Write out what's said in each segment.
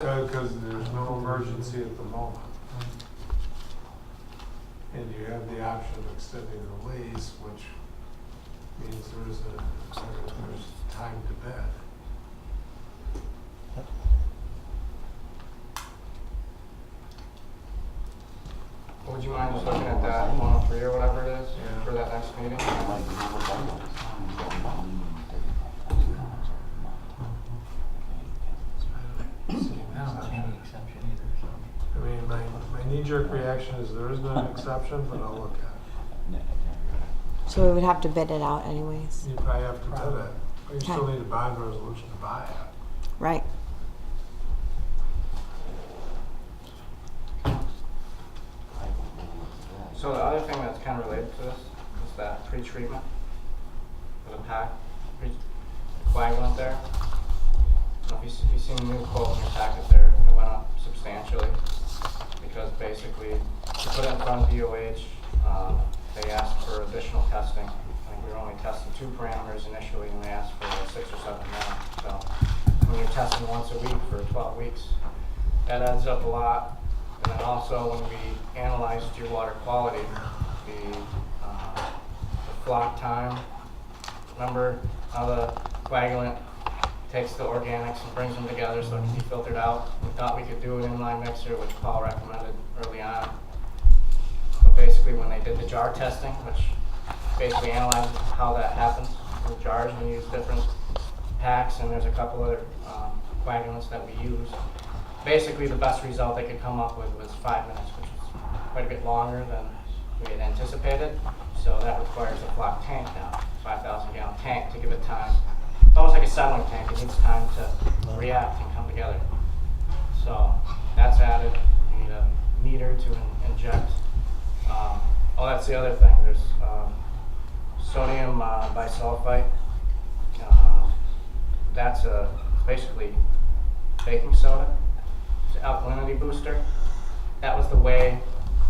Because there's no emergency at the moment. And you have the option of extending the lease, which means there's time to bed. Would you mind just looking at that 103 or whatever it is Yeah. for that next meeting? I mean, my knee-jerk reaction is there is no exception, but I'll look at it. So we would have to bid it out anyways. You probably have to bid it, but you still need a bond resolution to buy it. Right. So the other thing that's kind of related to this is that pre-treatment for the pack, the coagulant there. I don't know if you've seen the new quote in your packet there, it went up substantially because basically to put it in front of DOH, they asked for additional testing. I think we were only testing 2 parameters initially and they asked for 6 or 7 more. So when you're testing once a week for 12 weeks, that adds up a lot. And then also when we analyzed your water quality, the flock time, remember how the coagulant takes the organics and brings them together so it can be filtered out. We thought we could do an inline mixer, which Paul recommended early on. But basically when they did the jar testing, which basically analyzes how that happens in the jars, we use different packs and there's a couple other coagulants that we use. Basically the best result they could come up with was 5 minutes, which is quite a bit longer than we had anticipated. So that requires a flock tank now, 5,000 gallon tank to give it time. It's almost like a settling tank, it needs time to react and come together. So that's added, you need a meter to inject. Oh, that's the other thing, there's sodium bisulfite. That's basically baking soda. It's an alkalinity booster. That was the way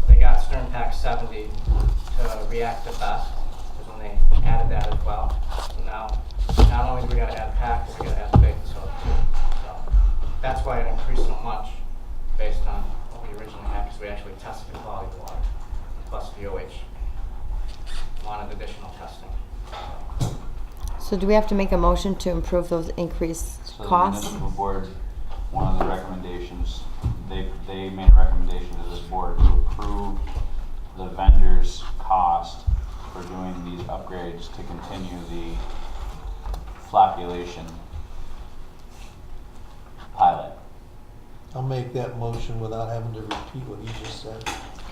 they got Stern Pack 70 to react the best, was when they added that as well. So now, not only do we got to add pack, but we got to add baking soda too. So that's why it increased so much based on what we originally had, because we actually tested the quality of the water. Plus DOH wanted additional testing. So do we have to make a motion to improve those increased So costs? the municipal board, one of the recommendations, they made a recommendation to this board to approve the vendor's cost for doing these upgrades to continue the flocculation pilot. I'll make that motion without having to repeat what he just said.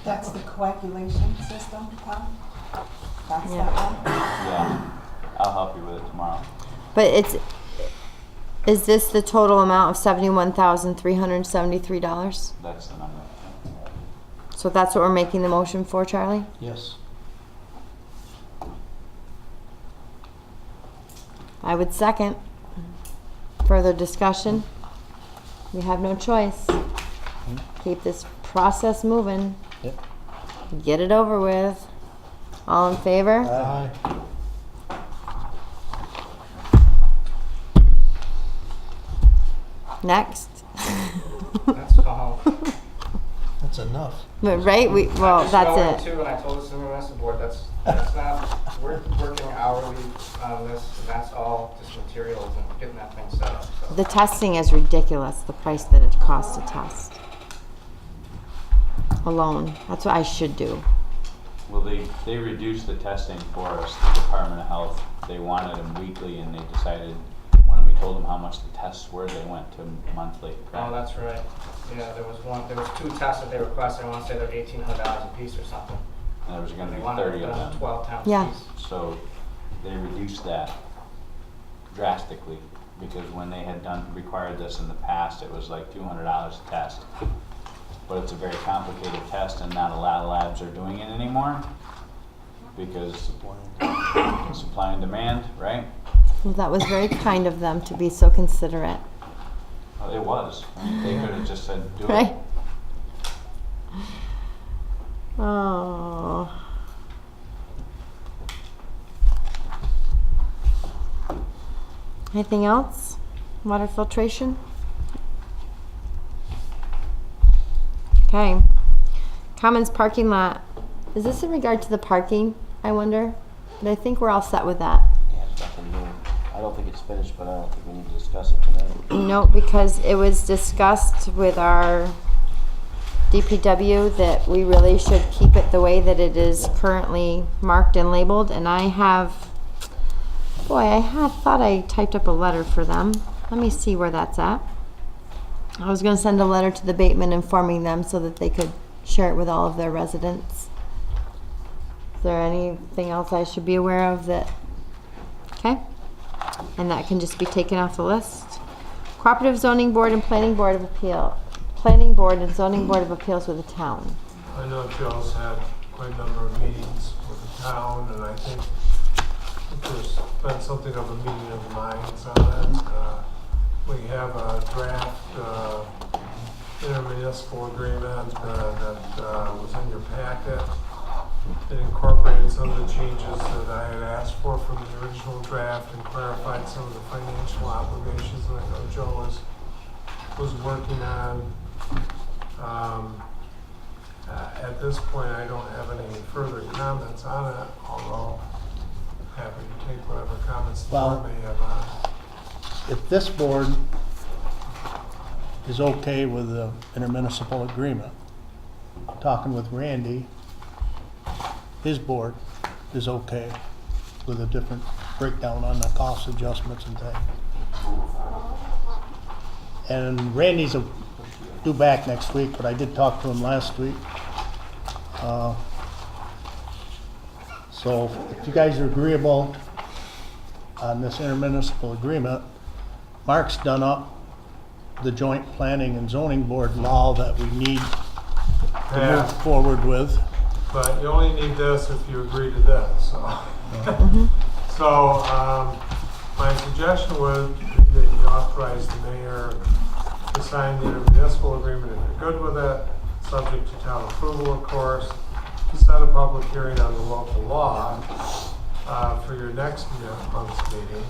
That's the coagulation system, Tom? That's Yeah. that one? Yeah, I'll help you with it tomorrow. But is this the total amount of $71,373? That's the number. So that's what we're making the motion for, Charlie? Yes. I would second. Further discussion? We have no choice. Keep this process moving. Yep. Get it over with. All in favor? Aye. Next. That's all. That's enough. But right, well, I that's just it. too, and I told this to the municipal board, that's not, we're working hourly on this, and that's all just materials and getting that thing set up, so. The testing is ridiculous, the price that it costs to test. Alone. That's what I should do. Well, they reduced the testing for us, the Department of Health. They wanted them weekly and they decided, when we told them how much the tests were, they went to monthly. Oh, that's right. Yeah, there was 2 tests that they requested, I want to say they're $1,800 a piece or something. And there was gonna They be wanted 30 of them. 12 times Yeah. a piece. So they reduced that drastically because when they had required this in the past, it was like $200 a test. But it's a very complicated test and not a lot of labs are doing it anymore because supply and demand, right? Well, that was very kind of them to be so considerate. Well, it was. I mean, they could have just said, do it. Right? Oh. Anything else? Water filtration? Okay. Commons parking lot. Is this in regard to the parking, I wonder? But I think we're all set with that. Yeah, it's nothing new. I don't think it's finished, but I don't think we need to discuss it tonight. No, because it was discussed with our DPW that we really should keep it the way that it is currently marked and labeled. And I have, boy, I had thought I typed up a letter for them. Let me see where that's at. I was gonna send a letter to the Bateman informing them so that they could share it with all of their residents. Is there anything else I should be aware of that, okay? And that can just be taken off the list. Cooperative Zoning Board and Planning Board of Appeal. Planning Board and Zoning Board of Appeals with the town. I know Joe's had quite a number of meetings with the town, and I think there's been something of a meeting of the minds on it. We have a draft intermunicipal agreement that was in your packet. It incorporated some of the changes that I had asked for from the original draft and clarified some of the financial obligations that I know Joe was working on. At this point, I don't have any further comments on it, although happy to take whatever comments the board may have on it. If this board is okay with the intermunicipal agreement, talking with Randy, his board is okay with a different breakdown on the cost adjustments and things. And Randy's due back next week, but I did talk to him last week. So if you guys are agreeable on this intermunicipal agreement, Mark's done up the joint planning and zoning board law that we need to move forward with. But you only need this if you agree to this, so. So, my suggestion would be that you authorize the mayor to sign the intermunicipal agreement if you're good with it, subject to town approval, of course, to set a public hearing on the local law for your next month's meeting.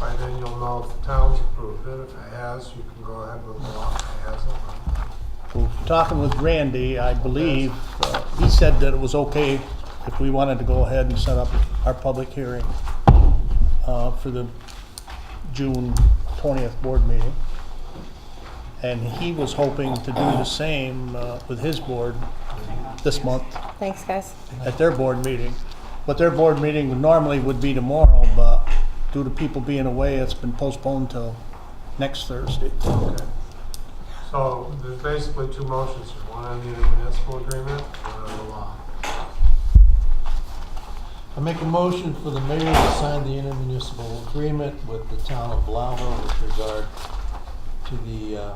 By then you'll know if the town's approved it. If it has, you can go ahead with the law. If it hasn't, Well, talking with Randy, I believe, he said that it was okay if we wanted to go ahead and set up our public hearing for the June 20th board meeting. And he was hoping to do the same with his board this month Thanks, guys. at their board meeting. But their board meeting normally would be tomorrow, but due to people being away, it's been postponed till next Thursday. okay. So there's basically two motions here, one on the intermunicipal agreement, one on the law. I make a motion for the mayor to sign the intermunicipal agreement with the town of Lowville with regard to the,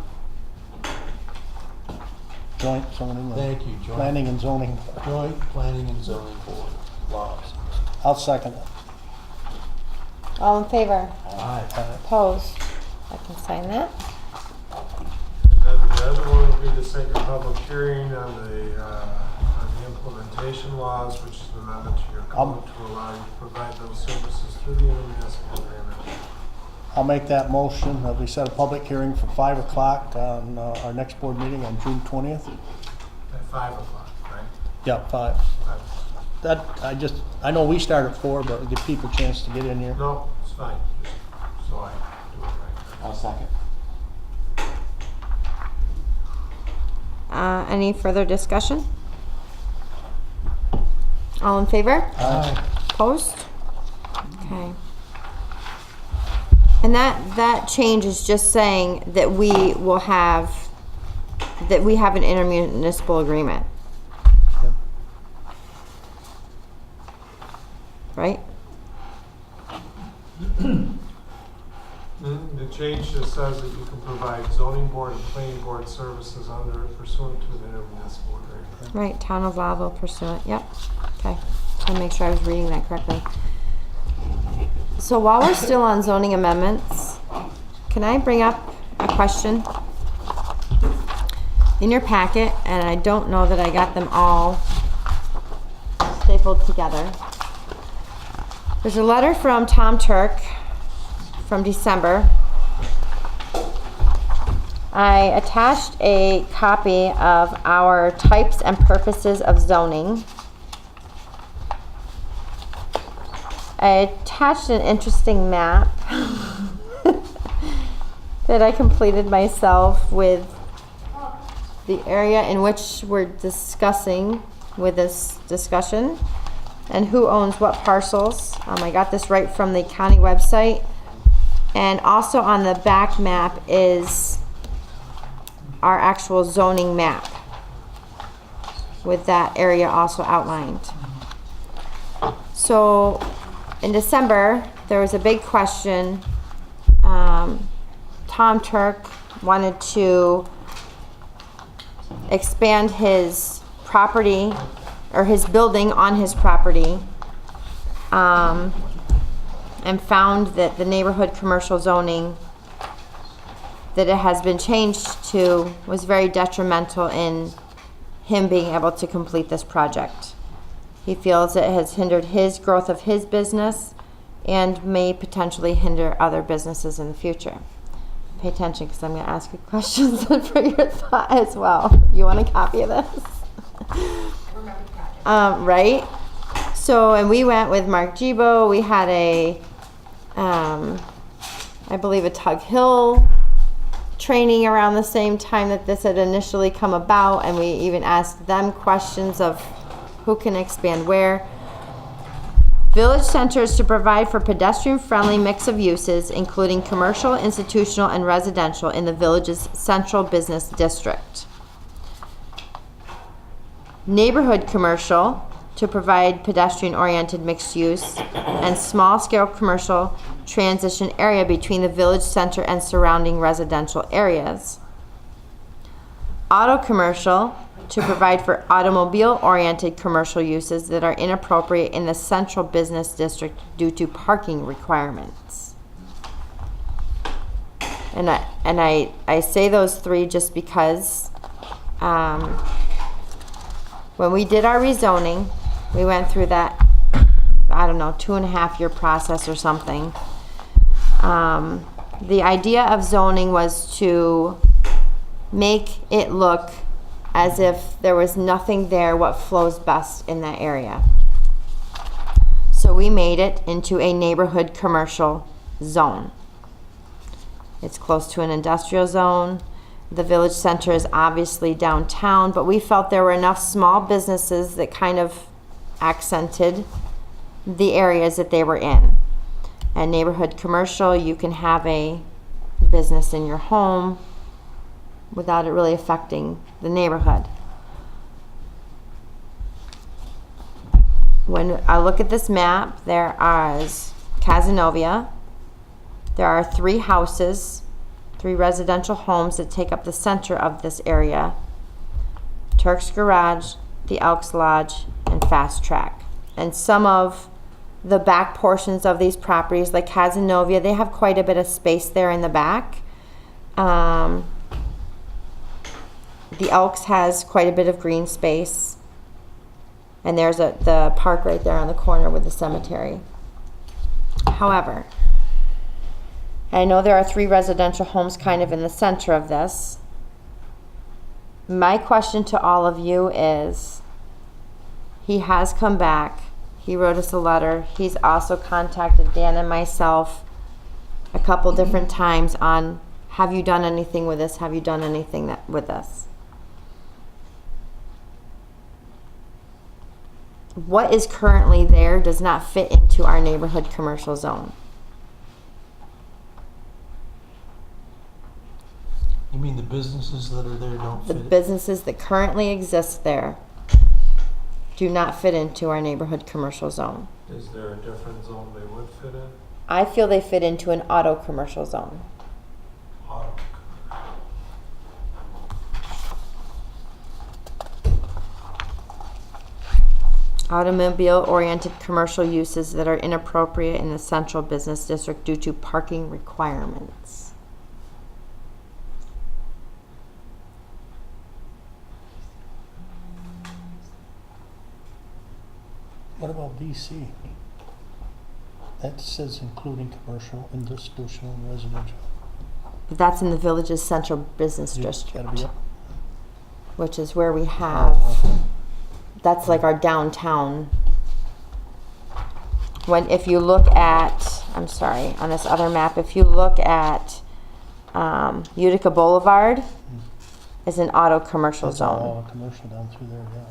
joint zoning. Thank you, joint. Planning and zoning. Joint planning and zoning board laws. I'll second it. All in favor? Aye. Opposed? I can sign that. And then the other one would be to set your public hearing on the implementation laws, which is an amendment to your code to allow you to provide those services through the intermunicipal agreement. I'll make that motion that we set a public hearing for 5 o'clock on our next board meeting on June 20th. At 5 o'clock, right? Yeah, 5. 5. That, I know we start at 4, but give people a chance to get in here. No, it's fine, just so I do it right. I'll second. Any further discussion? All in favor? Aye. Opposed? Okay. And that change is just saying that we will have, that we have an intermunicipal agreement. Yep. Right? The change just says that you can provide zoning board and planning board services under pursuant to an intermunicipal agreement. Right, Town of Lowville pursuant, yep. Okay, just wanna make sure I was reading that correctly. So while we're still on zoning amendments, can I bring up a question? In your packet, and I don't know that I got them all stapled together. There's a letter from Tom Turk from December I attached a copy of our types and purposes of zoning. I attached an interesting map that I completed myself with the area in which we're discussing with this discussion and who owns what parcels. I got this right from the county website. And also on the back map is our actual zoning map with that area also outlined. So in December, there was a big question. Tom Turk wanted to expand his property or his building on his property, and found that the neighborhood commercial zoning that it has been changed to was very detrimental in him being able to complete this project. He feels it has hindered his growth of his business and may potentially hinder other businesses in the future. Pay attention because I'm going to ask you questions for your thought as well. You want a copy of this? Right? So, and we went with Mark Gibo. We had I believe a Tug Hill training around the same time that this had initially come about, and we even asked them questions of who can expand where. Village Center is to provide for pedestrian-friendly mix of uses, including commercial, institutional, and residential in the village's central business district. Neighborhood commercial to provide pedestrian-oriented mixed use and small-scale commercial transition area between the village center and surrounding residential areas. Auto commercial to provide for automobile-oriented commercial uses that are inappropriate in the central business district due to parking requirements. And I say those three just because when we did our rezoning, we went through that, 2.5 year process or something. The idea of zoning was to make it look as if there was nothing there what flows best in that area. So we made it into a neighborhood commercial zone. It's close to an industrial zone. The village center is obviously downtown, but we felt there were enough small businesses that kind of accented the areas that they were in. And neighborhood commercial, you can have a business in your home without it really affecting the neighborhood. When I look at this map, there is Casanova. There are 3 houses, 3 residential homes that take up the center of this area. Turk's Garage, the Elks Lodge, and Fast Track. And some of the back portions of these properties, like Casanova, they have quite a bit of space there in the back. The Elks has quite a bit of green space. And there's the park right there on the corner with the cemetery. However, I know there are 3 residential homes kind of in the center of this. My question to all of you is, he has come back. He wrote us a letter. He's also contacted Dan and myself a couple different times on, have you done anything with this? Have you done anything with this? What is currently there does not fit into our neighborhood commercial zone. You mean the businesses that are there don't The fit it? businesses that currently exist there do not fit into our neighborhood commercial zone. Is there a different zone they would fit in? I feel they fit into an auto commercial zone. Auto. Automobile-oriented commercial uses that are inappropriate in the central business district due to parking requirements. What about DC? That says including commercial, institutional, and residential. That's in the village's central business You district, gotta be up. which is where we have, that's like our downtown. If you look at, I'm sorry, on this other map, if you look at Utica Boulevard, is an auto commercial That's zone. all commercial down through there, yeah.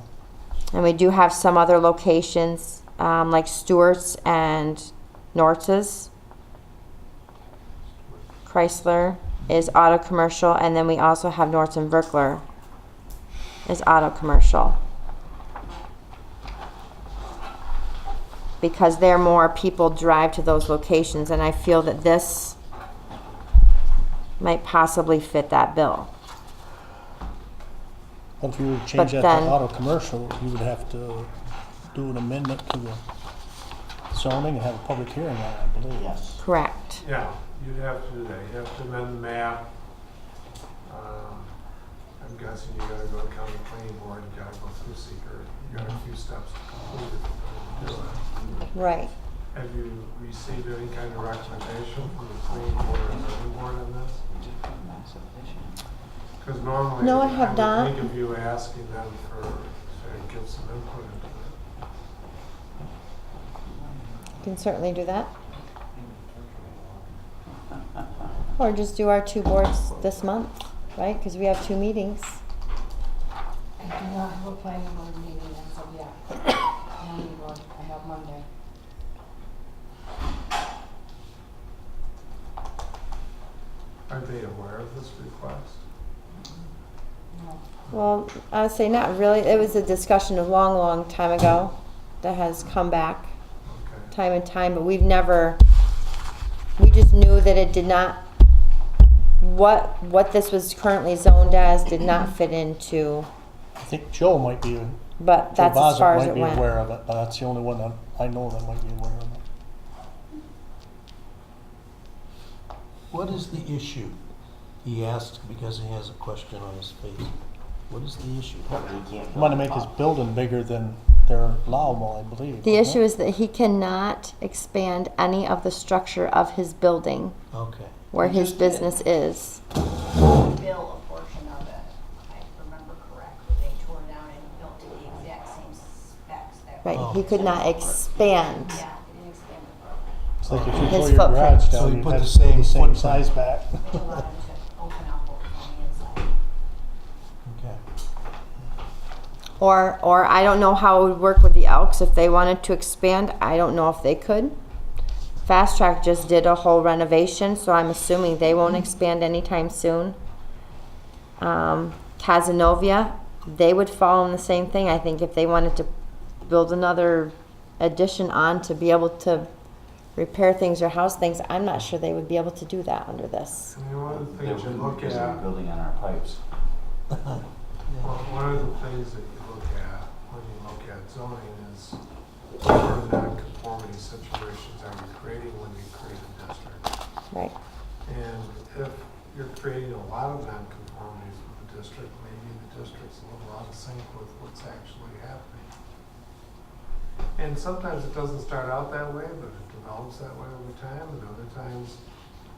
And we do have some other locations, like Stewart's and Nortz's. Chrysler is auto commercial, and then we also have Nortz and Verkler is auto commercial. Because there more people drive to those locations, and I feel that this might possibly fit that bill. Well, if you were to change But that to then- auto commercial, you would have to do an amendment to the zoning and have a public hearing on it, I believe. Yes. Correct. Yeah, you'd have to do that. You have to amend the map. I'm guessing you gotta go to county planning board, you gotta go through seeker. You got a few steps to complete if you're gonna do it. Right. Have you received any kind of recommendation from the planning board or zoning board on this? Because normally, No, I have would not. think of you asking them to give some input into it. Can certainly do that. Or just do our 2 boards this month, right? Because we have 2 meetings. I do not have a planning board meeting as of yet. Planning board, I have Monday. Are they aware of this request? No. Well, I would say not really. It was a discussion a long, long time ago that has come back Okay. time and time, but we just knew that it did not, what this was currently zoned as did not fit into, I think Joe might be, Joe but that's as far as might it be went. aware of it, but that's the only one that I know that might be aware of it. What is the issue? He asked because he has a question on his face. What is the issue? He can't He wanted to make his building bigger than they're allowable, I believe. The issue is that he cannot expand any of the structure of his building Okay. where his business is. Bill a portion of it, if I remember correctly, they tore down and built to the exact same specs that. Right, Oh. he could not expand. Yeah, they didn't expand the program. It's like if you His tore your garage footprint. So down, he you'd put have the to put same the same footprint. size back. They allowed him to open up on the inside. Okay. Or I don't know how it would work with the Elks if they wanted to expand. I don't know if they could. Fast Track just did a whole renovation, so I'm assuming they won't expand anytime soon. Cazenovia, they would fall in the same thing. I think if they wanted to build another addition on to be able to repair things or house things, I'm not sure they would be able to do that under this. I mean, one of the They things you wouldn't look because they're at, building on our pipes. well, one of the things that you look at when you look at zoning is what sort of non-conformity situations are you creating when you create a district? Right. And if you're creating a lot of non-conformities with the district, maybe the district's a little out of sync with what's actually happening. And sometimes it doesn't start out that way, but it develops that way over time, and other times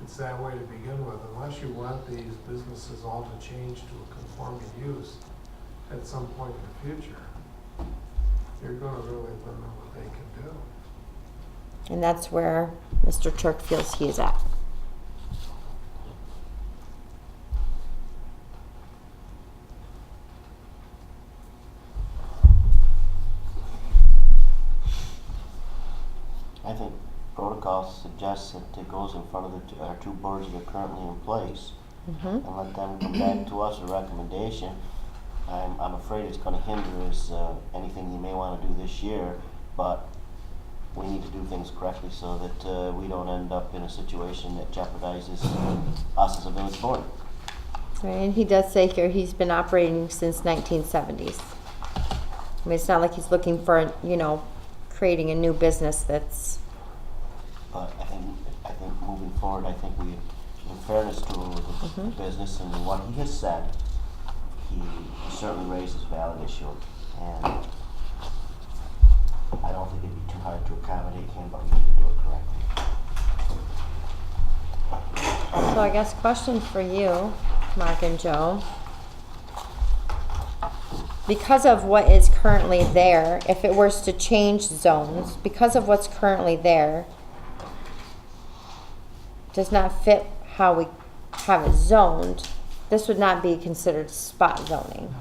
it's that way to begin with. Unless you want these businesses all to change to a conforming use at some point in the future, you're gonna really limit what they can do. And that's where Mr. Turk feels he is at. I think protocol suggests that it goes in front of our 2 boards that are currently in place and let them come back to us with a recommendation. I'm afraid it's gonna hinder us, anything you may wanna do this year, but we need to do things correctly so that, we don't end up in a situation that jeopardizes us as a village board. Right, and he does say here he's been operating since 1970s. I mean, it's not like he's looking for, creating a new business that's, But I think moving forward, I think we, in fairness to the business and what he has said, he certainly raised a valid issue. And I don't think it'd be too hard to accommodate him, but we need to do it correctly. So I guess question for you, Mark and Joe. Because of what is currently there, if it were to change zones, because of what's currently there, does not fit how we have it zoned, this would not be considered spot zoning.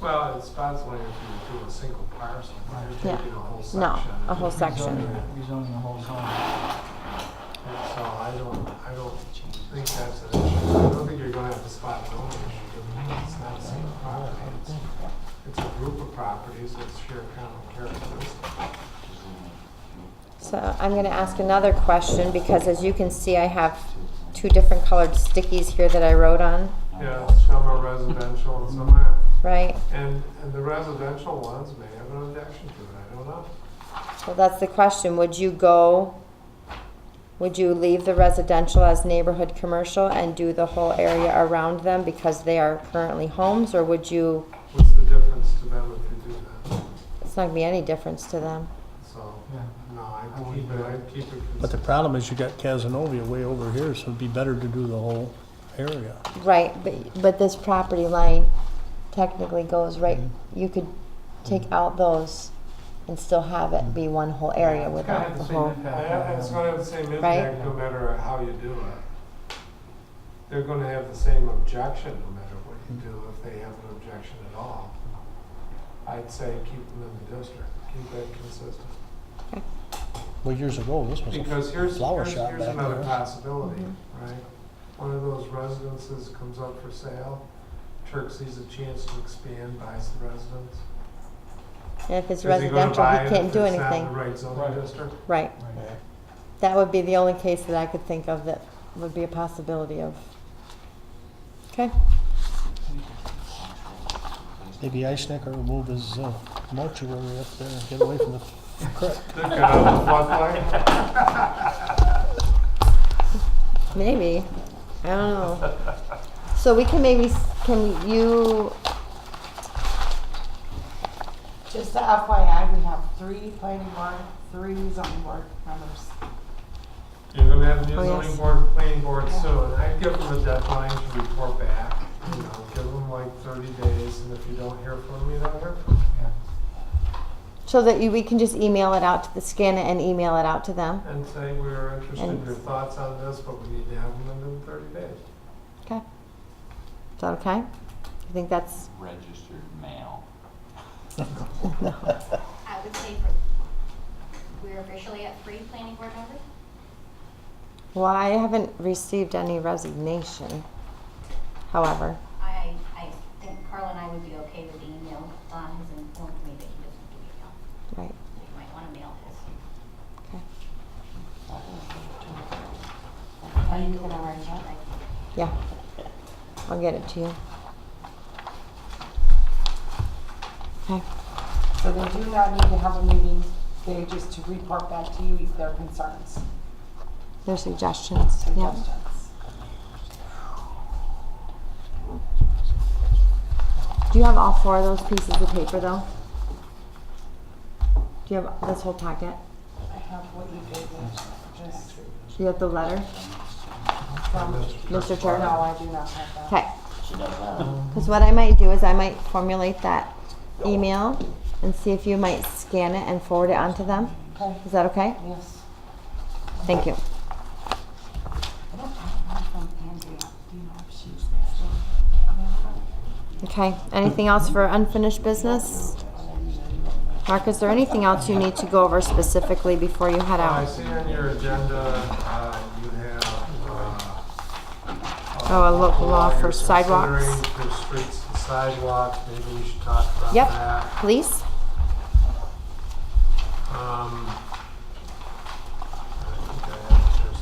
Well, it's possibly if you do a single parcel, you're Yeah. taking a whole section. No, a whole section. Rezoning the whole zone. And so I don't think that's an issue. I don't think you're gonna have a spot zoning issue. It's not a single property. It's a group of properties that share common characteristics. So I'm gonna ask another question, because as you can see, I have 2 different colored stickies here that I wrote on, Yeah, some are residential and some aren't. right? And the residential ones may have an objection to it, I don't know. So that's the question, would you leave the residential as neighborhood commercial and do the whole area around them because they are currently homes, or would you, What's the difference to them if you do that? it's not gonna be any difference to them. So, no, I'd keep it. But the problem is you got Casanova way over here, so it'd be better to do the whole area. Right, but this property line technically goes right, you could take out those and still have it be one whole area without the whole, It's gonna have the same Right. impact no matter how you do it. They're gonna have the same objection no matter what you do, if they have an objection at all. I'd say keep them in the district, keep that consistent. Well, years ago, this was Because a here's flower shop back another there. possibility, right? One of those residences comes up for sale, Turk sees a chance to expand, buys the residence. and if it's Is he gonna residential, buy he it can't if do it's not in anything. the right zoning district? Right, that would be the only case that I could think of that would be a possibility of. Okay, Maybe Eichnecker will move his mortuary up there and get away from the creek. They've got a floodplain. maybe, I don't know. So we can maybe, can you, Just the FYI, we have 3 planning board, 3 zoning board members. You're gonna have a new Oh, zoning yes. board, planning board soon. I'd give them a deadline to report back, you know, give them like 30 days, and if you don't hear from me, you don't hear from me. so that we can just email it out to scan it and email it out to them? And say, we're interested in And- your thoughts on this, but we need to have them in 30 days. Okay. Is that okay? I think that's, Registered mail. I would say we're officially at 3 planning board members. well, I haven't received any resignation, however. I think Carl and I would be okay with the email. Don has informed me that he doesn't do email. Right, You might want to mail his. okay. Are you gonna write that? Yeah, I'll get it to you. Okay, So they do not need to have a meeting, they just to report back to you their concerns, their suggestions, yeah. suggestions. Do you have all 4 of those pieces of paper though? Do you have this whole packet? I have what you gave me, just Do you have the letter? from, Mr. Chair? no, I do not have that. Okay, She does now. because what I might do is I might formulate that email and see if you might scan it and forward it on to them. Okay, Is that okay? yes. Thank you. I don't have one from Andrea, do you know if she's there? Okay, anything else for unfinished business? Mark, is there anything else you need to go over specifically before you head I out? see on your agenda, you have, Oh, a local law for you're sidewalks? considering for streets and sidewalks, maybe we should talk about Yep, that. please. I think I have it here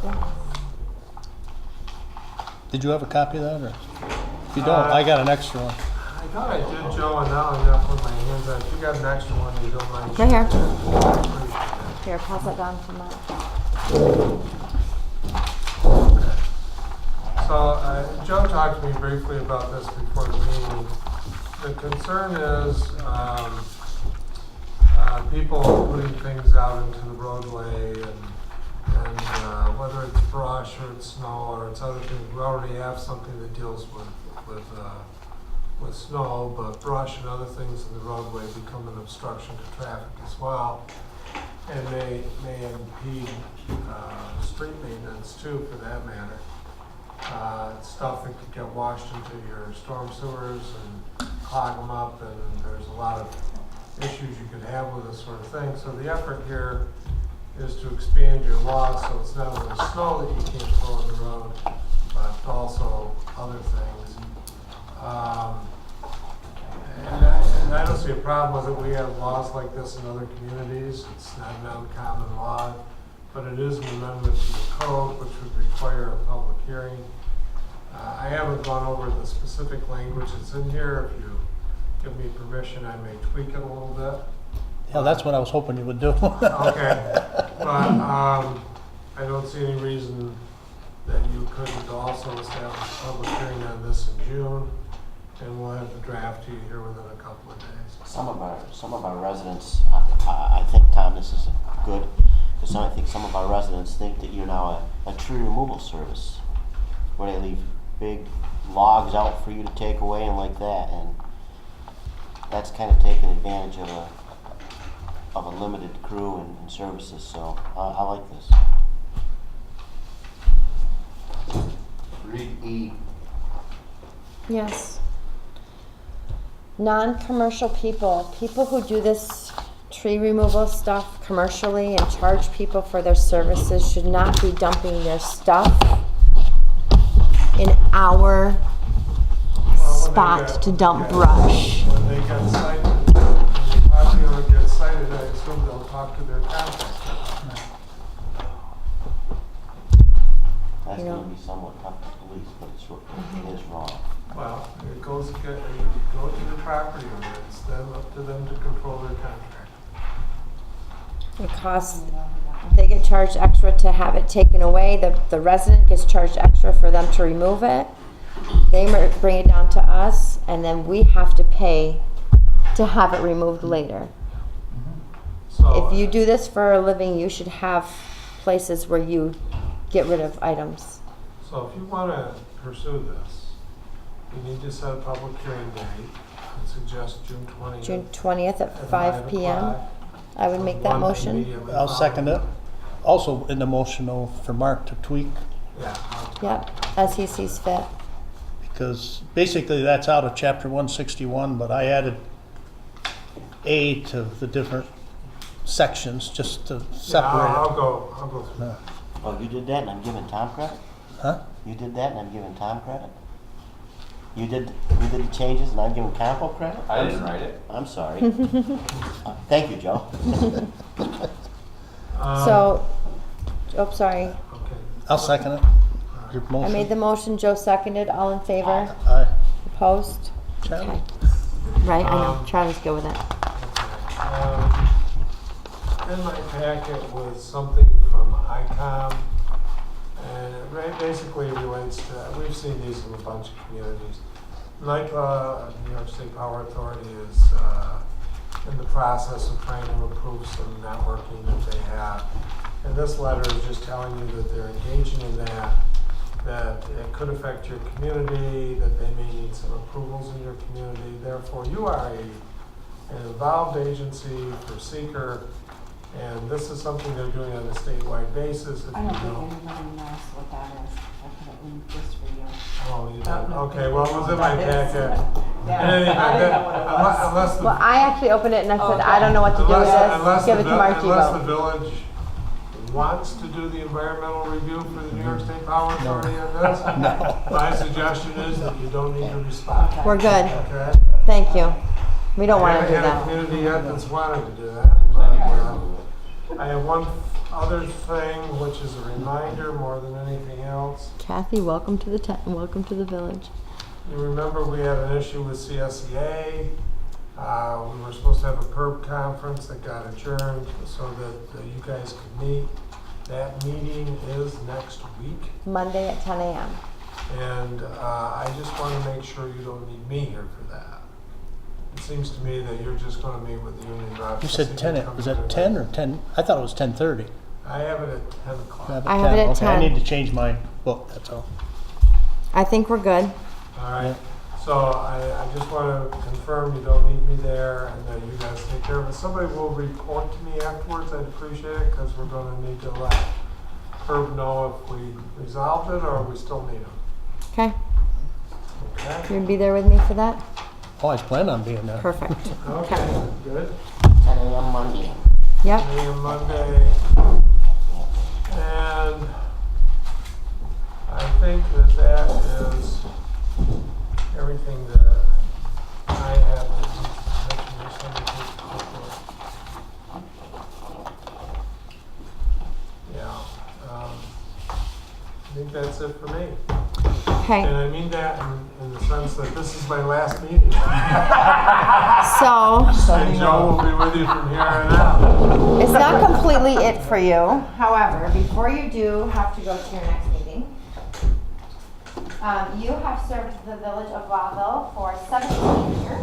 somewhere. Did you have a copy of that, or? If you don't, I got an extra one. I thought I did, Joe, and now I'm not putting my hands on it. If you got an extra one, you don't mind. Right here. sharing it. I appreciate that. Here, pass that down to Mark. So, Joe talked to me briefly about this before the meeting. The concern is, people putting things out into the roadway and whether it's brush or it's snow or it's other things, we already have something that deals with snow, but brush and other things in the roadway become an obstruction to traffic as well, and may impede street maintenance too, for that matter. Stuff that could get washed into your storm sewers and clog them up, and there's a lot of issues you could have with this sort of thing. So the effort here is to expand your law so it's not only snow that you can't throw on the road, but also other things. And I don't see a problem with it. We have laws like this in other communities. It's not an uncommon law, but it is an amendment to the code which would require a public hearing. I haven't gone over the specific language that's in here. If you give me permission, I may tweak it a little bit. Yeah, that's what I was hoping you would do. Okay, but I don't see any reason that you couldn't also establish a public hearing on this in June, and we'll have the draft to you here within a couple of days. Some of our residents, I think, Tom, this is good, because I think some of our residents think that you're now a tree removal service, where they leave big logs out for you to take away and like that, and that's kind of taking advantage of a limited crew and services, so I like this. Read E. Yes. Non-commercial people who do this tree removal stuff commercially and charge people for their services should not be dumping their stuff in our spot to dump brush. When they get cited, when the property owner gets cited, I assume they'll talk to their contractor. That's going to be somewhat tough to police, but it is wrong. Well, it goes, you go to the property owner, it's then up to them to control their contract. It costs, they get charged extra to have it taken away. The resident gets charged extra for them to remove it. They bring it down to us, and then we have to pay to have it removed later. So, If you do this for a living, you should have places where you get rid of items. so if you want to pursue this, you need to set a public hearing date and suggest June 20th. June 20th at 5 p.m. I would make that motion. I'll second it. Also in the motion though, for Mark to tweak, Yeah. Yep, as he sees fit. because basically that's out of chapter 161, but I added A to the different sections just to Yeah, separate I'll it. go through that. Oh, you did that and I'm giving Tom credit? Huh? You did that and I'm giving Tom credit? You did the changes and I'm giving Campo credit? I didn't write it. I'm sorry. Thank you, Joe. Sorry. Okay. I'll second it. Your I motion. made the motion, Joe seconded, all in favor? Aye. Opposed? Charlie? Okay. Right, I know, Charlie's good with it. In my packet was something from ICOM, and it basically relates to, we've seen these in a bunch of communities. NYPA, New York State Power Authority, is in the process of trying to improve some networking that they have. And this letter is just telling you that they're engaging in that it could affect your community, that they may need some approvals in your community. Therefore, you are an involved agency for seeker, and this is something they're doing on a statewide basis. If I don't you think know. anybody knows what that is. I put it in just for you. Oh, you Don't don't? know. Okay, well, it was in my That is- packet. Yeah, In any event, I didn't know what it was. Unless the. Well, I actually opened it and I said, Okay. I don't know what to do with Unless this, give it the to Margie. Unless the village wants to do the environmental review for the New York State Power Authority on this, my suggestion is that you don't need to respond. Okay. We're good, Okay? thank you. We don't want to do I haven't had a that. community yet that's wanted to do that. But, I have one other thing, which is a reminder more than anything else. Kathy, welcome to the welcome to the village. You remember we had an issue with CSEA. We were supposed to have a PERB conference that got adjourned so that you guys could meet. That meeting is next week. Monday at 10 a.m. And I just want to make sure you don't need me here for that. it seems to me that you're just gonna meet with the union reps. You to see said if 10, they come was that to 10 an- or 10? I thought it was 10:30. I have it at 10 o'clock. I have it at Okay, I 10. need to change my book, that's all. I think we're good. All right, so I just want to confirm you don't need me there and that you guys take care of it. Somebody will report to me afterwards, I'd appreciate it, because we're going to need to let Herb know if we resolved it or we still need him. Okay. Okay? You gonna be there with me for that? Oh, I plan on being there. Perfect. Okay, good. 10 a.m. Monday. Yep. Maybe on Monday. And I think that that is everything that I have. Yeah, I think that's it for me. Okay. And I mean that in the sense that this is my last meeting. So And Joe will be with you from here on out. it's not completely it for you. However, before you do have to go to your next meeting, you have served the village of Lowville for 17 years.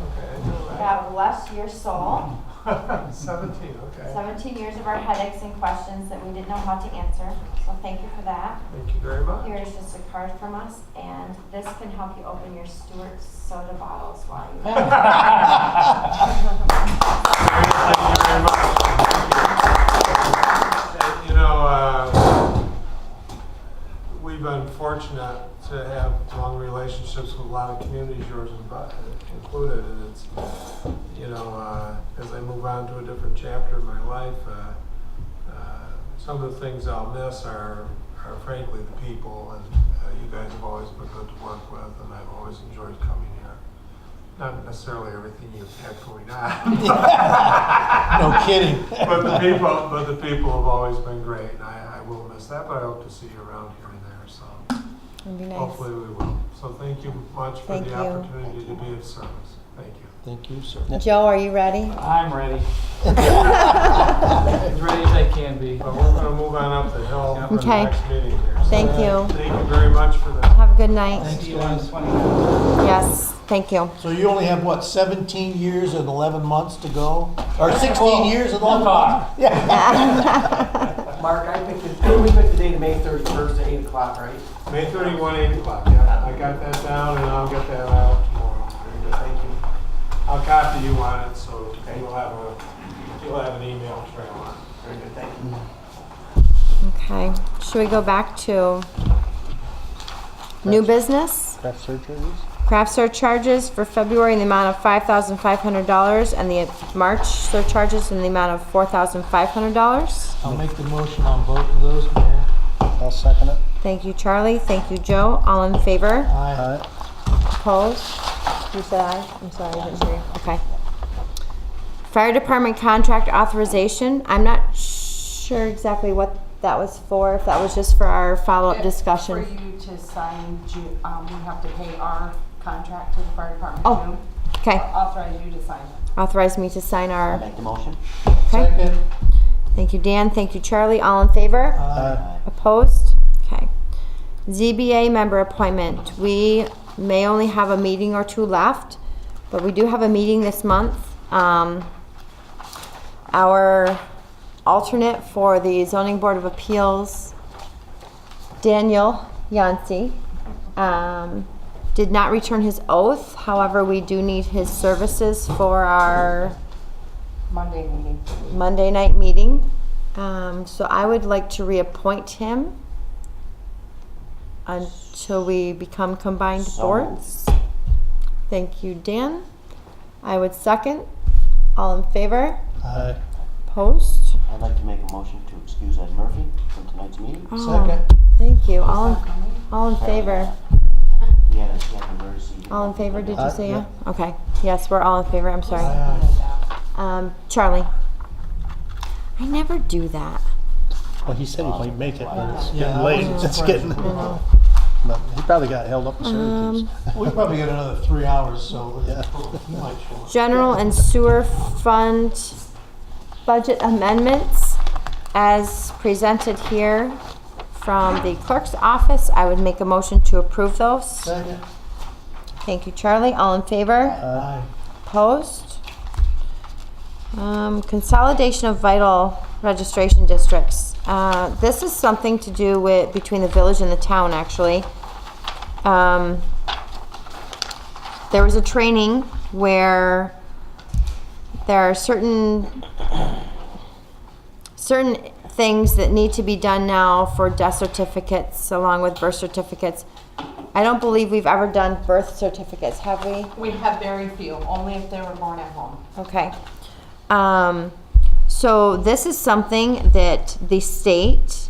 Okay, all right. God bless your soul. 17, okay. 17 years of our headaches and questions that we didn't know how to answer. So thank you for that. Thank you very much. Here is just a card from us, and this can help you open your Stewart soda bottles while you. Thank you very much. And, you know, we've been fortunate to have long relationships with a lot of communities, yours included, and it's, you know, as I move on to a different chapter in my life, some of the things I'll miss are frankly the people, and you guys have always been good to work with, and I've always enjoyed coming here. Not necessarily everything you've had going on. No kidding. But the people have always been great, and I will miss that, but I hope to see you around here and there, so It'd be nice. hopefully we will. So thank you much for Thank the you. opportunity to be of service. Thank you. Thank you, sir. Joe, are you ready? I'm ready. As ready as I can be. But we're gonna move on up the hill for the Okay. next meeting here. So Thank you. Thank you very much for that. Have a good night. See you on the 29th. Yes, thank you. So you only have, what, 17 years and 11 months to go? Or 16 years and 11 months? Yeah. Mark, we picked the date of May 31st at 8 o'clock, right? May 31, 8 o'clock, yeah. I got that down and I'll get that out tomorrow. Very good, thank you. I'll copy you on it, so you'll have an email trail on it. Very good, thank you. Okay, should we go back to new business? Craft surgeries? Craft surcharges for February in the amount of $5,500 and the March surcharges in the amount of $4,500. I'll make the motion on both of those, Mayor. I'll second it. Thank you, Charlie. Thank you, Joe. All in favor? Aye. Aye. Opposed? You said aye? I'm sorry, I didn't hear you. Okay. Fire department contract authorization. I'm not sure exactly what that was for, if that was just for our follow-up discussion. For you to sign, we have to pay our contract to the fire department Oh, June. okay. Authorize you to sign it. Authorize me to sign I'll our, make the motion. okay. Second. Thank you, Dan. Thank you, Charlie. All in favor? Aye. Opposed? Okay. ZBA member appointment. We may only have a meeting or two left, but we do have a meeting this month. Our alternate for the Zoning Board of Appeals, Daniel Yancey, did not return his oath. However, we do need his services for our Monday meeting. Monday night meeting. So I would like to reappoint him until we become combined So boards. Thank you, Dan. I would second. All in favor? Aye. Opposed? I'd like to make a motion to excuse Ed Murphy from tonight's meeting. Oh, Second. thank you. All in favor? He had an emergency. All in favor, did you Aye, say yeah. yeah? Okay. Yes, we're all in favor. I'm sorry. Charlie. I never do that. Well, he said he might make it, but it's Yeah, getting I late. wasn't It's surprised. getting, but he probably got held up in Syracuse. We probably got another 3 hours, so Yeah. he might show up. General and sewer fund budget amendments as presented here from the clerk's office. I would make a motion to approve those. Second. Thank you, Charlie. All in favor? Aye. Opposed? Consolidation of vital registration districts. This is something to do with, between the village and the town, actually. There was a training where there are certain things that need to be done now for death certificates along with birth certificates. I don't believe we've ever done birth certificates, have we? We have very few, only if they were born at home. Okay. So this is something that the state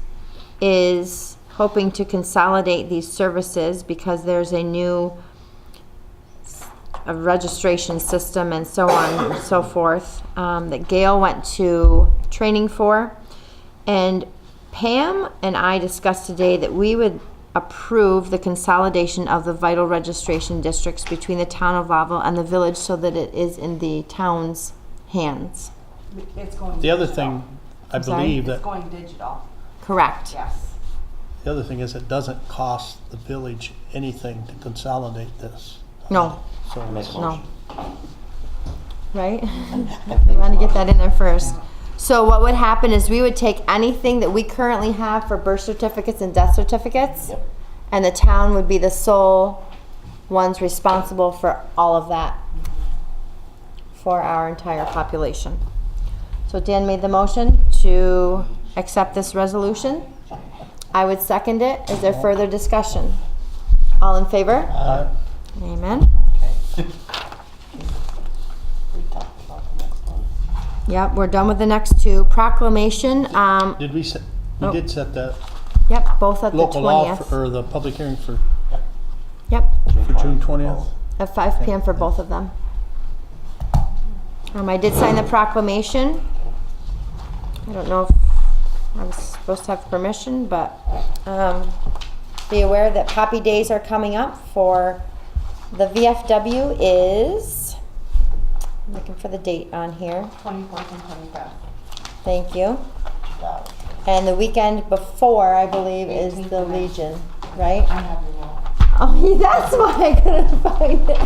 is hoping to consolidate these services because there's a new registration system and so on and so forth that Gail went to training for. And Pam and I discussed today that we would approve the consolidation of the vital registration districts between the town of Lowville and the village so that it is in the town's hands. It's going The other digital. thing, I Sorry? believe It's that, going digital, Correct. yes. the other thing is it doesn't cost the village anything to consolidate this. No. So Make a No. motion. Right? We want to get that in there first. So what would happen is we would take anything that we currently have for birth certificates and death certificates, Yep. and the town would be the sole ones responsible for all of that for our entire population. So Dan made the motion to accept this resolution. I would second it. Is there further discussion? All in favor? Amen. We talked about the next one. Yep, we're done with the next two. Proclamation, Did we set, we Oh. did set that yep, both at the local law 20th. or the public hearing for Yep, June 20th? at 5 p.m. for both of them. I did sign the proclamation. I don't know if I was supposed to have permission, but be aware that Poppy Days are coming up for the VFW is, I'm looking for the date on here. 24th and 25th. Thank you. Got it. And the weekend before, I believe, is 18th the and 19th. Legion, right? I have your note. Oh, that's why I couldn't find it.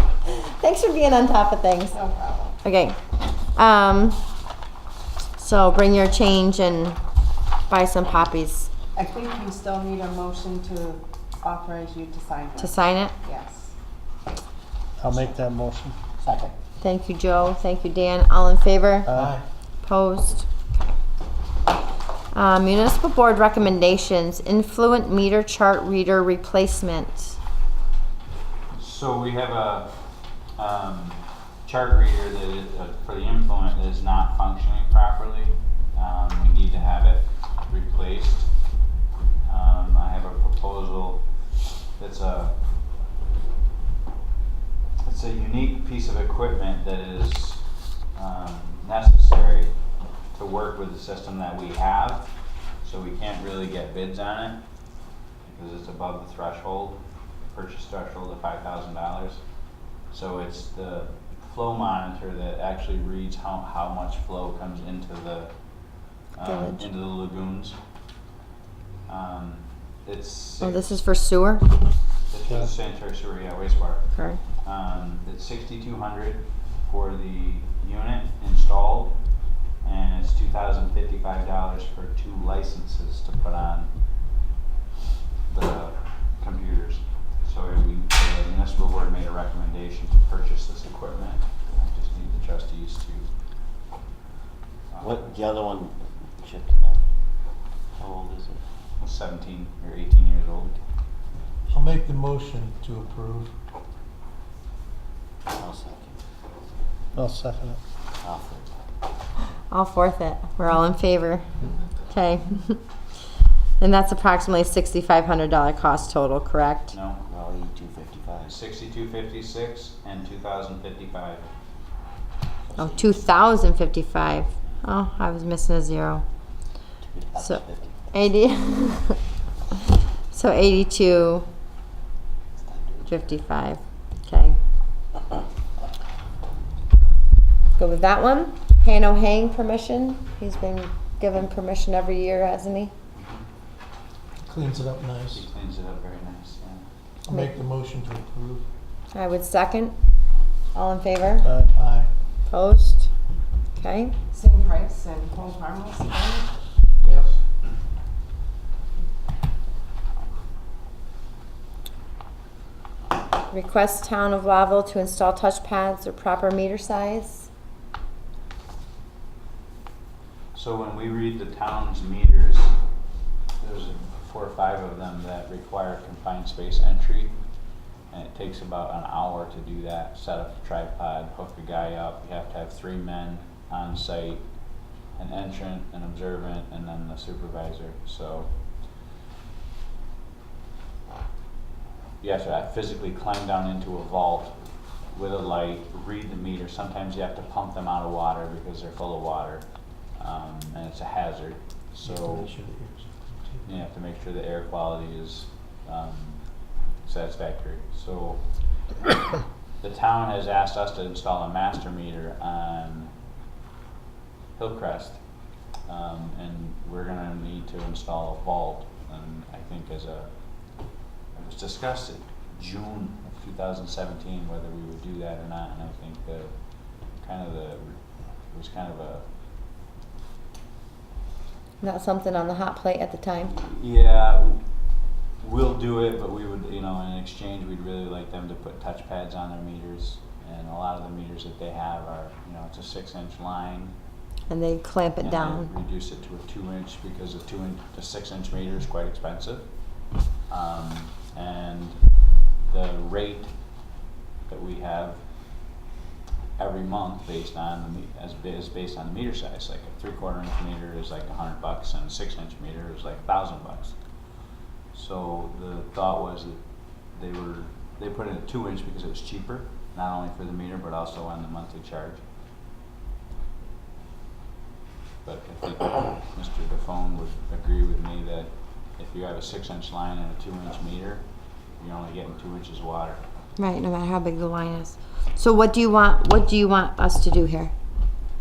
Thanks for being on top of things. No problem. Okay. So bring your change and buy some poppies I think you still need a motion to authorize you to sign to this. sign it. Yes. I'll make that motion. Second. Thank you, Joe. Thank you, Dan. All in favor? Aye. Opposed? Municipal board recommendations, influent meter chart reader replacement. So we have a chart reader that is, for the influent that is not functioning properly. We need to have it replaced. I have a proposal that's it's a unique piece of equipment that is necessary to work with the system that we have. So we can't really get bids on it because it's above the threshold, purchase threshold of $5,000. So it's the flow monitor that actually reads how much flow comes into the lagoons. It's Oh, this is for sewer? it's for the sanitary sewer, yeah, wastewater. Okay. It's $6,200 for the unit installed, and it's $2,055 for 2 licenses to put on the computers. So the municipal board made a recommendation to purchase this equipment. I just need the trustees to. What, the other one shipped back? How old is it? 17 or 18 years old. I'll make the motion to approve. I'll second. I'll second it. I'll third. I'll fourth it. We're all in favor. Okay. And that's approximately $6,500 cost total, correct? No, No, $82.55. 6256 and 2055. Oh, 2,055. Oh, I was missing a zero. So 80. So 82.55. Okay. Go with that one. Hano Hang permission. He's been given permission every year, hasn't he? Cleans it up nice. He cleans it up very nice. Yeah. I'll make the motion to approve. I would second. All in favor? Aye. Opposed? Okay. Same price and hold harmless again? Yes. Request Town of Lowville to install touchpads or proper meter size. So when we read the town's meters, there's 4 or 5 of them that require confined space entry. And it takes about an hour to do that. Set up a tripod, hook a guy up. You have to have 3 men on site, an entrant, an observant, and then the supervisor. So you have to physically climb down into a vault with a light, read the meter. Sometimes you have to pump them out of water because they're full of water, and it's a hazard. So you have to make sure the air quality is satisfactory. So the town has asked us to install a master meter on Hillcrest, and we're going to need to install a vault. And I think it was discussed in June of 2017 whether we would do that or not. And I think it was kind of a Not something on the hot plate at the time. yeah. We'll do it, but we would, in exchange, we'd really like them to put touchpads on their meters. And a lot of the meters that they have are, it's a 6-inch line. And they clamp it And down. they reduce it to a 2-inch because a 6-inch meter is quite expensive. And the rate that we have every month based on is based on the meter size. Like a 3/4 inch meter is like $100, and a 6-inch meter is like $1,000. So the thought was that they put in a 2-inch because it was cheaper, not only for the meter but also on the monthly charge. But I think Mr. Defoe would agree with me that if you have a 6-inch line and a 2-inch meter, you're only getting 2 inches of water. Right, no matter how big the line is. So what do you want us to do here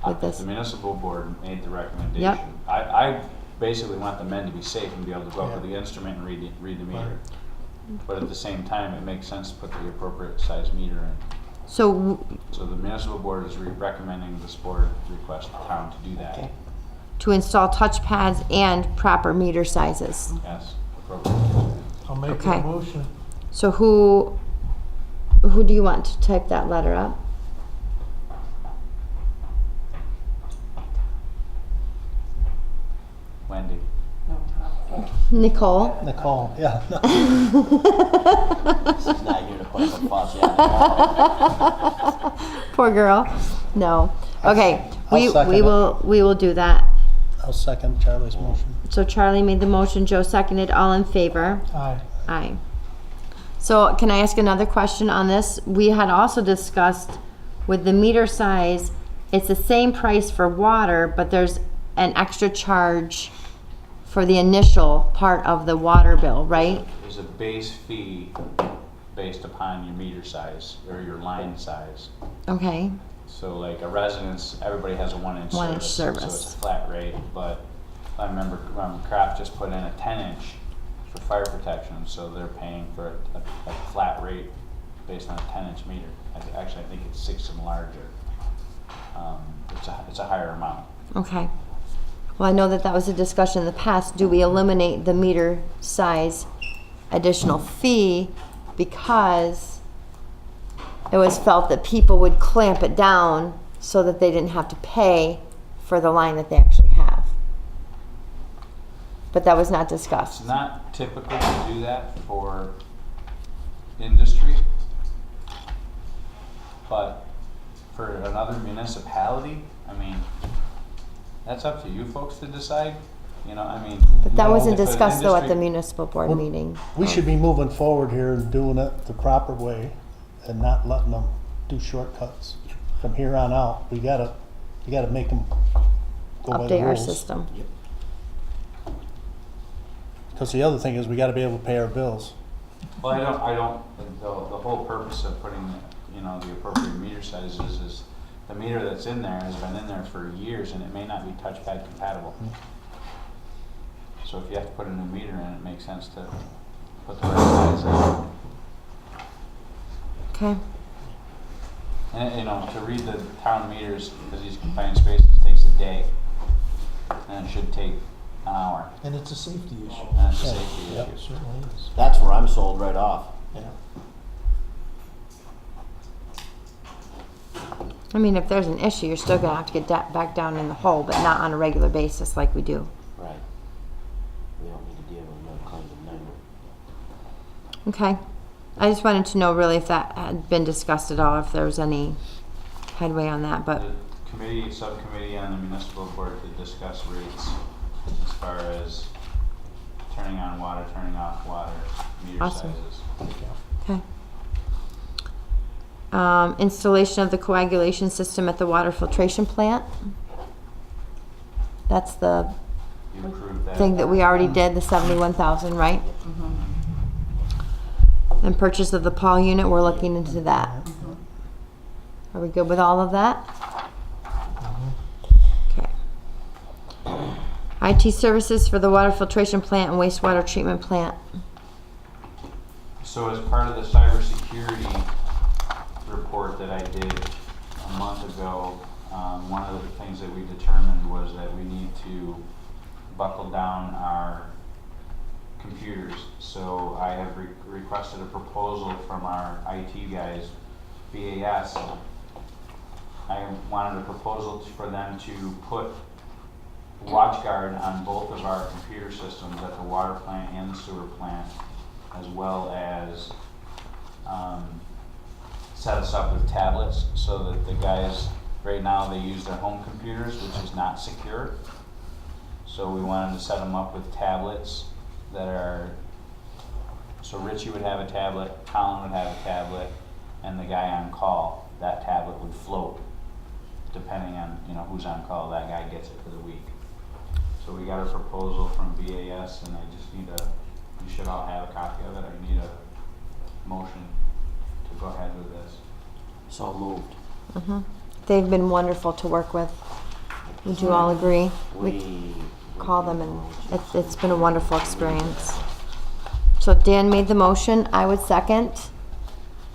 with this? The municipal board made the recommendation. Yep. I basically want the men to be safe and be able to go up with the instrument and read the meter. But at the same time, it makes sense to put the appropriate size meter in. So So the municipal board is recommending this board request the town to do that. Okay. to install touchpads and proper meter sizes. Yes, appropriate. I'll make Okay. a motion. So who do you want to type that letter up? Wendy. Nicole. Nicole, yeah. She's not here to put up a fuss yet. Poor girl. No. Okay. I'll second it. We will do that. I'll second Charlie's motion. So Charlie made the motion, Joe seconded, all in favor? Aye. Aye. So can I ask another question on this? We had also discussed with the meter size, it's the same price for water, but there's an extra charge for the initial part of the water bill, right? There's a base fee based upon your meter size or your line size. Okay. So like a residence, everybody has a 1-inch 1-inch service. service. So it's a flat rate, but I remember Kraft just put in a 10-inch for fire protection, so they're paying for a flat rate based on a 10-inch meter. Actually, I think it's 6 and larger. It's a higher amount. Okay. Well, I know that was a discussion in the past. Do we eliminate the meter size additional fee because it was felt that people would clamp it down so that they didn't have to pay for the line that they actually have? But that was not discussed. It's not typical to do that for industry, but for another municipality, I mean, that's up to you folks to decide. But that wasn't if an discussed though at the industry- municipal board Well, meeting. We should be moving forward here and doing it the proper way and not letting them do shortcuts. From here on out, you gotta make them go by the Update our rules. system. Because the other thing is we gotta be able to pay our bills. Well, the whole purpose of putting, the appropriate meter sizes is the meter that's in there has been in there for years and it may not be touchpad compatible. So if you have to put a new meter in, it makes sense to put the right size in. Okay. And, you know, to read the town meters, because these confined spaces, takes a day. And it should take an hour. And it's a safety issue. And it's a safety Yeah. issue. It certainly is. That's where I'm sold right off. Yeah. I mean, if there's an issue, you're still gonna have to get back down in the hole, but not on a regular basis like we do. Right. We don't need to deal with no claims of number. Okay. I just wanted to know really if that had been discussed at all, if there was any headway on that, but The subcommittee on the municipal board did discuss rates as far as turning on water, turning off water, meter Awesome. sizes. okay. Installation of the coagulation system at the water filtration plant. That's the You approved that? thing that we already did, the 71,000, right? And purchase of the Paul unit, we're looking into that. Are we good with all of that? Okay. IT services for the water filtration plant and wastewater treatment plant. So as part of the cybersecurity report that I did a month ago, one of the things that we determined was that we need to buckle down our computers. So I have requested a proposal from our IT guys, BAS. I wanted a proposal for them to put WatchGuard on both of our computer systems at the water plant and the sewer plant, as well as set us up with tablets so that the guys, right now they use their home computers, which is not secure. So we wanted to set them up with tablets that are, so Richie would have a tablet, Colin would have a tablet, and the guy on call, that tablet would float. Depending on, you know, who's on call, that guy gets it for the week. So we got a proposal from BAS, and I just need you should all have a copy of it. I need a motion to go ahead with this. So moved. They've been wonderful to work with. Would you all agree? We Call them and it's been a wonderful experience. So Dan made the motion, I would second.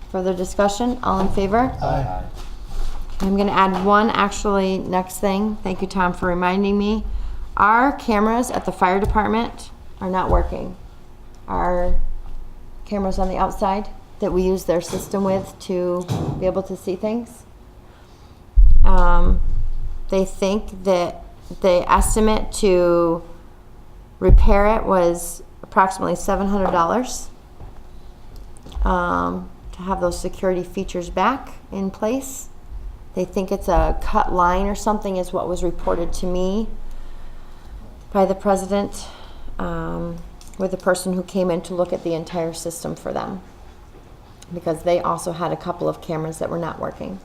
Further discussion, all in favor? Aye. I'm gonna add one actually next thing. Thank you, Tom, for reminding me. Our cameras at the fire department are not working. Our cameras on the outside that we use their system with to be able to see things. They think that the estimate to repair it was approximately $700 to have those security features back in place. They think it's a cut line or something is what was reported to me by the president with the person who came in to look at the entire system for them, because they also had a couple of cameras that were not working.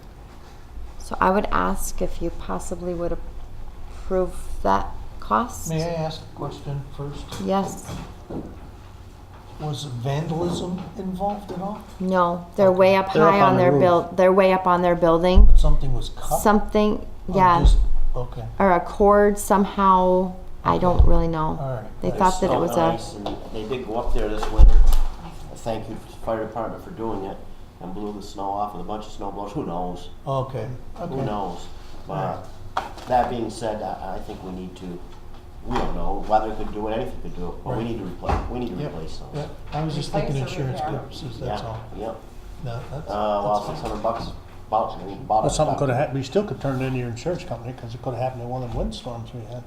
So I would ask if you possibly would approve that cost. May I ask a question first? Yes. Was vandalism involved at all? No, they're way up They're up high on on the their roof. they're way up on their building. But something was cut? Something, Or yeah, just- Okay, or a cord somehow. I don't really know. all right. They thought that it was Snow and a. ice, and they did go up there this winter. Thank you, fire department, for doing it, and blew the snow off with a bunch of snow blowers. Who knows? Okay, Who okay. knows? But that being said, I think we need to. We don't know whether it could do it, anything could do it, but we Right. need to replace. We need to Yep, replace those. yep. I was just thinking Replace or insurance repair? purposes, that's all. Yep. No, that's, Well, that's fine. $600 about we bought Well, it. something could have happened, we still could turn it into your insurance company, because it could have happened in one of the windstorms we had.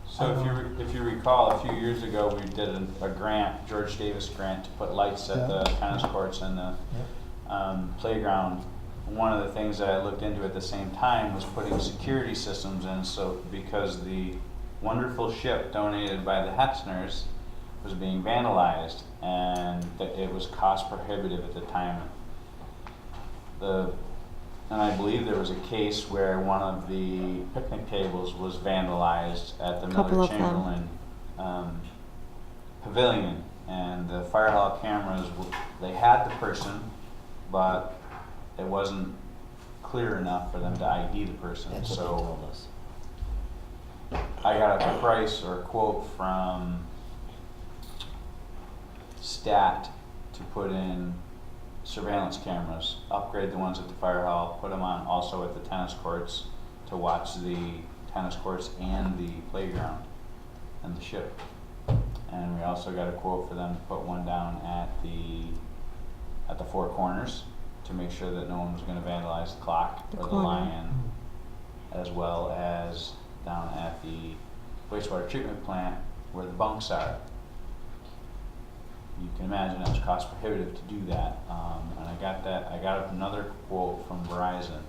So if you recall, a few years ago, we did a grant, George Davis grant, to put lights at the tennis courts and the playground. One of the things that I looked into at the same time was putting security systems in, so because the wonderful ship donated by the Hetzners was being vandalized, and that it was cost prohibitive at the time. And I believe there was a case where one of the picnic tables was vandalized at the Couple Miller of them. Chamberlain Pavilion, and the fire hall cameras, they had the person, but it wasn't clear enough for them to ID the person. That's what they So told us. I got a price or a quote from Stat to put in surveillance cameras, upgrade the ones at the fire hall, put them on also at the tennis courts to watch the tennis courts and the playground and the ship. And we also got a quote for them to put one down at the Four Corners to make sure that no one was gonna vandalize the clock or the corner. lion, as well as down at the wastewater treatment plant where the bunks are. You can imagine it was cost prohibitive to do that, and I got another quote from Verizon.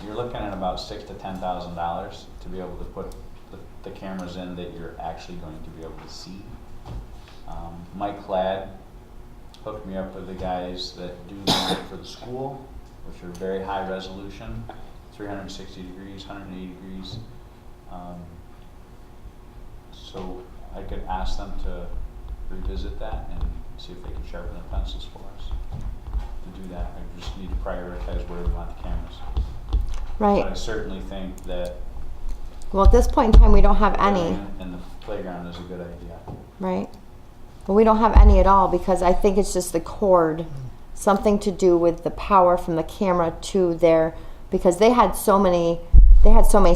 You're looking at about $6,000 to $10,000 to be able to put the cameras in that you're actually going to be able to see. Mike Cladd hooked me up with the guys that do them for the school, which are very high resolution, 360 degrees, 180 degrees. So I could ask them to revisit that and see if they can sharpen the pencils for us. To do that, I just need to prioritize where we want the cameras. But I Right. certainly think that Well, at this point in time, we don't have any, and the playground is a good idea. right? Well, we don't have any at all because I think it's just the cord, something to do with the power from the camera to their, because they had so many spaces